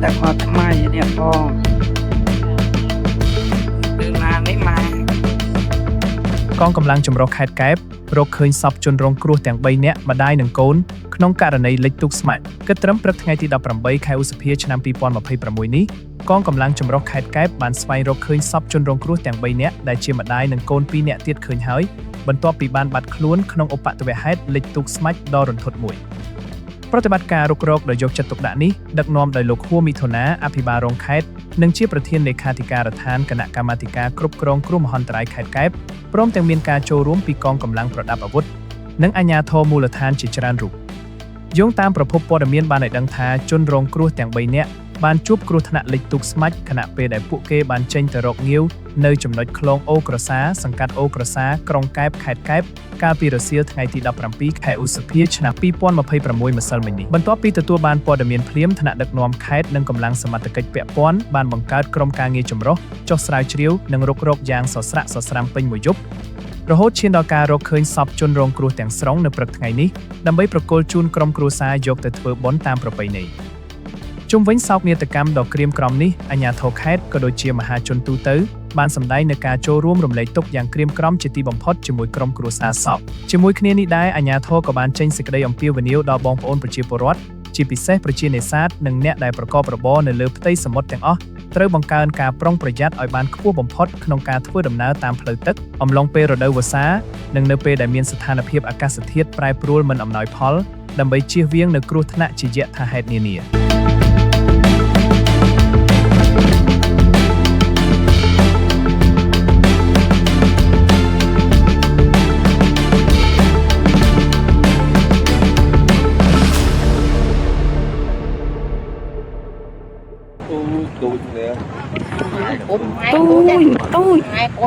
แต่ขอทำไมเนี่ยพ่อตื่นมาไม่มาก องกำลังចម្រុះខេត្តកែបរកឃើញសពជនរងគ្រោះទាំង3នាក់ម្ដាយនិងកូនក្នុងករណីលិចទូកស្មាច់គិតត្រឹមព្រឹកថ្ងៃទី18ខែឧសភាឆ្នាំ2026នេះកងកម្លាំងចម្រុះខេត្តកែបបានស្វែងរកឃើញសពជនរងគ្រោះទាំង3នាក់ដែលជាម្ដាយនិងកូន2នាក់ទៀតឃើញហើយបន្ទាប់ពីបានបាត់ខ្លួនក្នុងឧបទ្ទវហេតុលិចទូកស្មាច់ដ៏រន្ធត់មួយប្រតិបត្តិការរុករកដោយយកចិត្តទុកដាក់នេះដឹកនាំដោយលោកហួរមិថុនាអភិបាលរងខេត្តនិងជាប្រធានលេខាធិការដ្ឋានគណៈកម្មាធិការគ្រប់គ្រងគ្រោះមហន្តរាយខេត្តកែបព្រមទាំងមានការចូលរួមពីកងកម្លាំងប្រដាប់អាវុធនិងអាជ្ញាធរមូលដ្ឋានជាច្រើនរូបយោងតាមប្រភពព័ត៌មានបានឲ្យដឹងថាជនរងគ្រោះទាំង3នាក់បានជួបគ្រោះថ្នាក់លិចទូកស្មាច់ខណៈពេលដែលពួកគេបានចេញទៅរកងាវនៅចំណុចខ្លងអូក្រសាសង្កាត់អូក្រសាក្រុងកែបខេត្តកែបកាលពីរសៀលថ្ងៃទី17ខែឧសភាឆ្នាំ2026ម្សិលមិញនេះបន្ទាប់ពីទទួលបានព័ត៌មានភ្លាមថ្នាក់ដឹកនាំខេត្តនិងកម្លាំងសមត្ថកិច្ចពាក់ព័ន្ធបានបង្កើតក្រុមការងារចម្រុះចុះស្រាវជ្រាវនិងរុករកយ៉ាងសស្រាក់សស្រាំពេញមួយយប់រហូតឈានដល់ការរកឃើញសពជនរងគ្រោះទាំងស្រុងនៅព្រឹកថ្ងៃនេះដើម្បីប្រគល់ជូនក្រុមគ្រួសារយកទៅធ្វើបុណ្យតាមប្រពៃណីជុំវិញសោកនាដកម្មដ៏ក្រៀមក្រំនេះអាជ្ញាធរខេត្តក៏ដូចជាមហាជនទូទៅបានសម្ដែងនូវការចូលរួមរំលែកទុក្ខយ៉ាងក្រៀមក្រំជាទីបំផុតជាមួយក្រុមគ្រួសារសពជាមួយគ្នានេះដែរអាជ្ញាធរក៏បានចេញសេចក្តីអំពាវនាវដល់បងប្អូនប្រជាពលរដ្ឋជាពិសេសប្រជានេសាទនិងអ្នកដែលប្រកបរបរនៅលើផ្ទៃសមុទ្រទាំងអស់ត្រូវបង្កើនការប្រុងប្រយ័ត្នឲ្យបានខ្ពស់បំផុតក្នុងការធ្វើដំណើរតាមផ្លូវទឹកអំឡុងពេលរដូវវស្សានិងនៅពេលដែលមានស្ថានភាពអាកាសធាតុប្រែប្រួលមិនអំណោយផលដើម្បីជៀសវាងនូវគ្រោះថ្នាក់ជាយថាហេតុនានាទូចនេះ ទូ